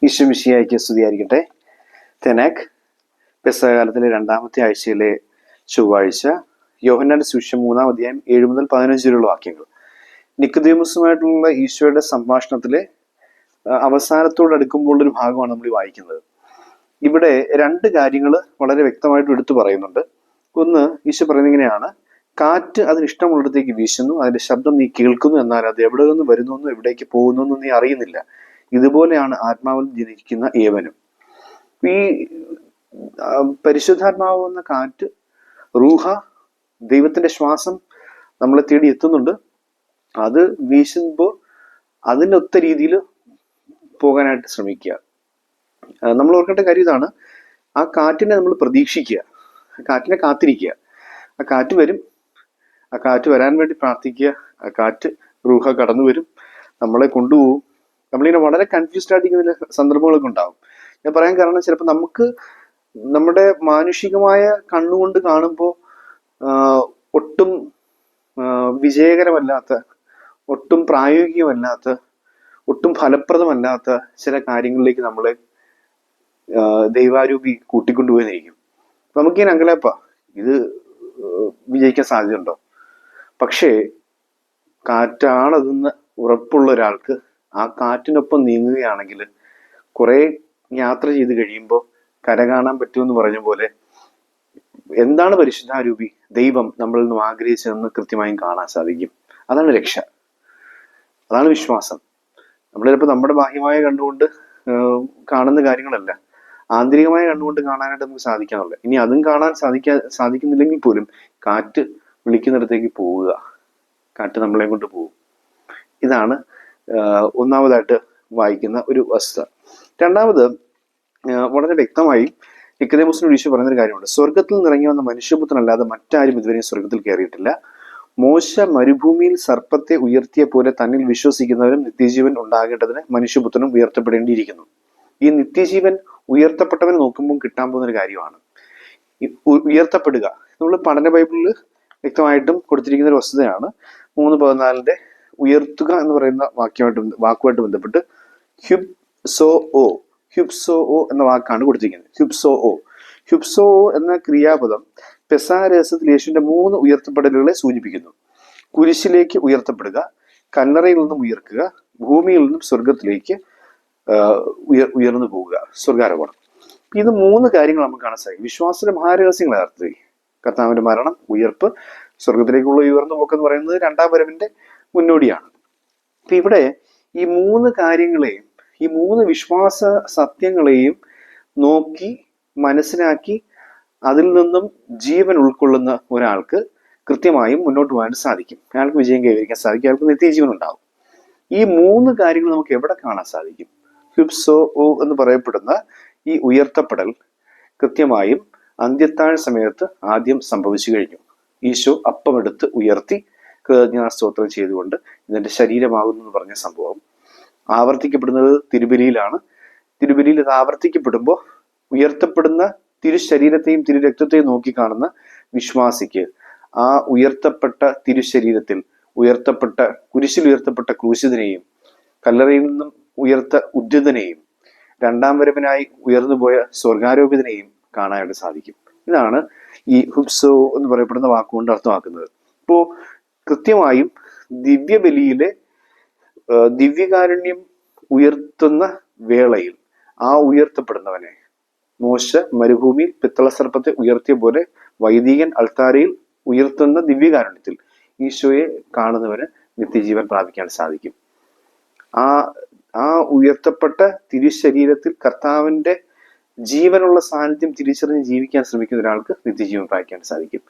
ഈശ്വമിശിയായിക്ക് സ്തുതിയായിരിക്കട്ടെ. തെനാക് പെസഹകാലത്തിലെ രണ്ടാമത്തെ ആഴ്ചയിലെ ചൊവ്വാഴ്ച. യോഹന്നാന്റെ സുവിശേഷം 3-ാം അധ്യായം 7 മുതൽ 15 വരെയുള്ള വാക്യങ്ങൾ. നിക്കോദീമസുമായിട്ടുള്ള ഈശോയുടെ സംഭാഷണത്തിലെ അവസാനത്തോട് അടുക്കുമ്പോൾ ഒരു ഭാഗമാണ് നമ്മൾ വായിക്കുന്നത്. ഇവിടെ രണ്ട് കാര്യങ്ങൾ വളരെ വ്യക്തമായിട്ട് എടുത്തു പറയുന്നുണ്ട്. ഒന്ന്, ഈശോ പറയുന്നത് ഇങ്ങനെയാണ്: കാറ്റ് അതിന് ഇഷ്ടമുള്ളിടത്തേക്ക് വീശുന്നു, അതിന്റെ ശബ്ദം നീ കേൾക്കുന്നു, എന്നാൽ അത് എവിടെ നിന്ന് വരുന്നു, എവിടേക്ക് പോകുന്നു നീ അറിയുന്നില്ല. ഇതുപോലെയാണ് ആത്മാവിൽ ജനിക്കുന്ന ഏവനും. ഈ പരിശുദ്ധാത്മാവ് എന്ന കാറ്റ്, റൂഹ, ദൈവത്തിന്റെ ശ്വാസം നമ്മളെ തേടി എത്തുന്നുണ്ട്. അത് വീശുമ്പോൾ അതിനൊത്ത രീതിയിൽ പോകാനായിട്ട് ശ്രമിക്കുക. നമ്മൾ ഓർക്കേണ്ട കാര്യം ഇതാണ്: ആ കാറ്റിനെ നമ്മൾ പ്രതീക്ഷിക്കുക, കാറ്റിനെ കാത്തിരിക്കുക. ആ കാറ്റ് വരും, ആ കാറ്റ് വരാൻ വേണ്ടി പ്രാർത്ഥിക്കുക. ആ കാറ്റ്, റൂഹ കടന്നു വരും, നമ്മളെ കൊണ്ടുപോകും. നമ്മളിങ്ങനെ വളരെ കൺഫ്യൂസ്ഡ് ആയിട്ടിരിക്കുന്ന സന്ദർഭങ്ങളൊക്കെ ഉണ്ടാവും. ഞാൻ പറയാൻ കാരണം, ചിലപ്പോൾ നമുക്ക് നമ്മുടെ മാനുഷികമായ കണ്ണുകൊണ്ട് കാണുമ്പോൾ ഒട്ടും വിജയകരമല്ലാത്ത, ഒട്ടും പ്രായോഗികമല്ലാത്ത, ഒട്ടും ഫലപ്രദമല്ലാത്ത ചില കാര്യങ്ങളിലേക്ക് നമ്മളെ ദൈവാരൂപി കൂട്ടിക്കൊണ്ടുപോയിരിക്കും. നമുക്കിങ്ങനെ അങ്കലാപ്പ, ഇത് വിജയിക്കാൻ സാധ്യതയുണ്ടോ? പക്ഷേ കാറ്റാണതെന്ന് ഉറപ്പുള്ള ഒരാൾക്ക് ആ കാറ്റിനൊപ്പം നീങ്ങുകയാണെങ്കിൽ കുറെ യാത്ര ചെയ്ത് കഴിയുമ്പോൾ കര കാണാൻ പറ്റുമെന്ന് പറഞ്ഞ പോലെ എന്താണ് പരിശുദ്ധാരൂപി, ദൈവം നമ്മളിൽ നിന്നും ആഗ്രഹിച്ചതെന്ന് കൃത്യമായും കാണാൻ സാധിക്കും. അതാണ് രക്ഷ, അതാണ് വിശ്വാസം. നമ്മൾ ചിലപ്പോൾ നമ്മുടെ ബാഹ്യമായ കണ്ടുകൊണ്ട് കാണുന്ന കാര്യങ്ങളല്ല, ആന്തരികമായ കണ്ടുകൊണ്ട് കാണാനായിട്ട് നമുക്ക് സാധിക്കാറില്ല. ഇനി അതും കാണാൻ സാധിക്കുന്നില്ലെങ്കിൽ പോലും കാറ്റ് വിളിക്കുന്നിടത്തേക്ക് പോവുക, കാറ്റ് നമ്മളെ കൊണ്ട് പോകും. ഇതാണ് ഒന്നാമതായിട്ട് വായിക്കുന്ന ഒരു വസ്തുത. രണ്ടാമത്, വളരെ വ്യക്തമായി നിക്കോദീമോസിനോട് ഈശോ പറയുന്നൊരു കാര്യമുണ്ട്: സ്വർഗത്തിൽ നിന്നിറങ്ങി വന്ന മനുഷ്യപുത്രനല്ലാതെ മറ്റാരും ഇതുവരെയും സ്വർഗത്തിൽ കയറിയിട്ടില്ല. മോശ മരുഭൂമിയിൽ സർപ്പത്തെ ഉയർത്തിയ പോലെ തന്നിൽ വിശ്വസിക്കുന്നവരും നിത്യജീവൻ ഉണ്ടാകേണ്ടതിന് മനുഷ്യപുത്രനും ഉയർത്തപ്പെടേണ്ടിയിരിക്കുന്നു. ഈ നിത്യജീവൻ ഉയർത്തപ്പെട്ടവനെ നോക്കുമ്പോൾ കിട്ടാൻ പോകുന്ന ഒരു കാര്യമാണ് ഉയർത്തപ്പെടുക. നമ്മൾ പഠന ബൈബിളിൽ വ്യക്തമായിട്ടും കൊടുത്തിരിക്കുന്ന ഒരു വസ്തുതയാണ്. 3:14 ഉയർത്തുക എന്ന് പറയുന്ന വാക്കുമായിട്ട് ബന്ധപ്പെട്ട് ഹ്യുബ്സോ എന്ന വാക്കാണ് കൊടുത്തിരിക്കുന്നത്. ഹ്യുബ്സോ എന്ന ക്രിയാപദം പെസഹരഹസ്യത്തിൽ യേശുവിന്റെ 3 ഉയർത്തപ്പെടലുകളെ സൂചിപ്പിക്കുന്നു. കുരിശിലേക്ക് ഉയർത്തപ്പെടുക, കല്ലറയിൽ നിന്നും ഉയർക്കുക, ഭൂമിയിൽ നിന്നും സ്വർഗത്തിലേക്ക് ഉയർന്നു പോവുക, സ്വർഗാരോഹണം. ഇത് 3 കാര്യങ്ങൾ നമുക്ക് കാണാൻ സാധിക്കും. വിശ്വാസത്തിന്റെ മഹാരഹസ്യങ്ങൾ യഥാർത്ഥത്തിൽ കർത്താവിന്റെ മരണം, ഉയർപ്പ്, സ്വർഗത്തിലേക്കുള്ള ഉയർന്നു പോക്കെന്ന് പറയുന്നത് 2ാം വരവിന്റെ മുന്നോടിയാണ്. അപ്പൊ ഇവിടെ ഈ 3 കാര്യങ്ങളെയും, ഈ 3 വിശ്വാസ സത്യങ്ങളെയും നോക്കി മനസ്സിലാക്കി അതിൽ നിന്നും ജീവൻ ഉൾക്കൊള്ളുന്ന ഒരാൾക്ക് കൃത്യമായും മുന്നോട്ട് പോകാൻ സാധിക്കും. അയാൾക്ക് വിജയം കൈവരിക്കാൻ സാധിക്കും, അയാൾക്ക് നിത്യജീവൻ ഉണ്ടാവും. ഈ 3 കാര്യങ്ങൾ നമുക്ക് എവിടെ കാണാൻ സാധിക്കും? ഹ്യുബ്സോ എന്ന് പറയപ്പെടുന്ന ഈ ഉയർത്തപ്പെടൽ കൃത്യമായും അന്ത്യത്താഴ സമയത്ത് ആദ്യം സംഭവിച്ചു കഴിഞ്ഞു. ഈശോ അപ്പമെടുത്ത് ഉയർത്തി കൃതജ്ഞതാസ്തോത്രം ചെയ്തുകൊണ്ട് ഇതിന്റെ ശരീരമാകുന്നു എന്ന് പറഞ്ഞ സംഭവം ആവർത്തിക്കപ്പെടുന്നത് തിരുബലിയിലാണ്. തിരുബലിയിൽ ഇത് ആവർത്തിക്കപ്പെടുമ്പോൾ ഉയർത്തപ്പെടുന്ന തിരുശരീരത്തെയും തിരുരക്തത്തെയും നോക്കിക്കാണുന്ന വിശ്വാസിക്ക് ആ ഉയർത്തപ്പെട്ട തിരുശരീരത്തിൽ കുരിശിൽ ഉയർത്തപ്പെട്ട ക്രൂശിതനെയും കല്ലറയിൽ നിന്നും ഉയർത്ത ഉദ്ധിതനെയും 2ാം വരവിനായി ഉയർന്നുപോയ സ്വർഗാരോപിതനെയും കാണാനായിട്ട് സാധിക്കും. ഇതാണ് ഈ ഹുബ്സോ എന്ന് പറയപ്പെടുന്ന വാക്കുകൊണ്ട് അർത്ഥമാക്കുന്നത്. ഇപ്പോ കൃത്യമായും ദിവ്യബലിയിലെ ദിവ്യകാരുണ്യം ഉയർത്തുന്ന വേളയിൽ ആ ഉയർത്തപ്പെടുന്നവനെ മോശ മരുഭൂമിയിൽ പിത്തള സർപ്പത്തെ ഉയർത്തിയ പോലെ വൈദികൻ അൾത്താരയിൽ ഉയർത്തുന്ന ദിവ്യകാരുണ്യത്തിൽ ഈശോയെ കാണുന്നവന് നിത്യജീവൻ പ്രാപിക്കാൻ സാധിക്കും. ആ ഉയർത്തപ്പെട്ട തിരുശരീരത്തിൽ കർത്താവിന്റെ ജീവനുള്ള സാന്നിധ്യം തിരിച്ചറിഞ്ഞ് ജീവിക്കാൻ ശ്രമിക്കുന്ന ഒരാൾക്ക് നിത്യജീവൻ പ്രാപിക്കാൻ സാധിക്കും.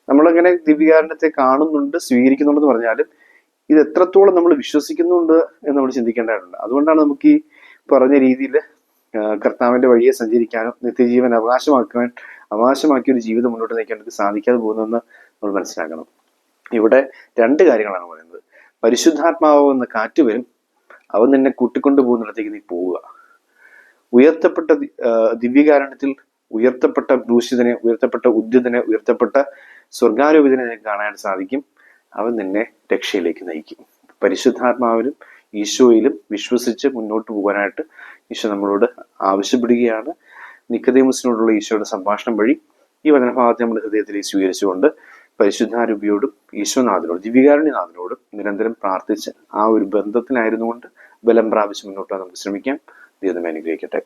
നമ്മളങ്ങനെ ദിവ്യകാരുണ്യത്തെ കാണുന്നുണ്ട്, സ്വീകരിക്കുന്നുണ്ടെന്ന് പറഞ്ഞാലും ഇത് എത്രത്തോളം നമ്മൾ വിശ്വസിക്കുന്നുണ്ട് എന്ന് നമ്മൾ ചിന്തിക്കേണ്ടതുണ്ട്. അതുകൊണ്ടാണ് നമുക്ക് ഈ പറഞ്ഞ രീതിയിൽ കർത്താവിന്റെ വഴിയെ സഞ്ചരിക്കാനും നിത്യജീവൻ അവകാശമാക്കിയ ഒരു ജീവിതം മുന്നോട്ട് നയിക്കാൻ സാധിക്കാതെ പോകുന്നതെന്ന് നമ്മൾ മനസ്സിലാക്കണം. ഇവിടെ 2 കാര്യങ്ങളാണ് പറയുന്നത്. പരിശുദ്ധാത്മാവ് എന്ന കാറ്റ് വരും, അവൻ നിന്നെ കൂട്ടിക്കൊണ്ടു പോകുന്നിടത്തേക്ക് നീ പോവുക. ഉയർത്തപ്പെട്ട ദിവ്യകാരുണ്യത്തിൽ ഉയർത്തപ്പെട്ട ക്രൂശിതനെ, ഉയർത്തപ്പെട്ട ഉദ്ധിതനെ, ഉയർത്തപ്പെട്ട സ്വർഗാരോപിതനെ കാണാൻ സാധിക്കും. അവൻ നിന്നെ രക്ഷയിലേക്ക് നയിക്കും. പരിശുദ്ധാത്മാവിനും ഈശോയിലും വിശ്വസിച്ച് മുന്നോട്ട് പോകാനായിട്ട് ഈശോ നമ്മളോട് ആവശ്യപ്പെടുകയാണ്. നിക്കോദെമോസിനോടുള്ള ഈശോയുടെ സംഭാഷണം വഴി ഈ വചനഭാഗത്തെ നമ്മുടെ ഹൃദയത്തിലേക്ക് സ്വീകരിച്ചുകൊണ്ട് പരിശുദ്ധാരൂപിയോടും ഈശോനാഥനോടും ദിവ്യകാരുണ്യനാഥനോടും നിരന്തരം പ്രാർത്ഥിച്ച് ആ ഒരു ബന്ധത്തിലായിരുന്നു കൊണ്ട് ബലം പ്രാപിച്ച് മുന്നോട്ട് നമുക്ക് ശ്രമിക്കാം. ദൈവം അനുഗ്രഹിക്കട്ടെ.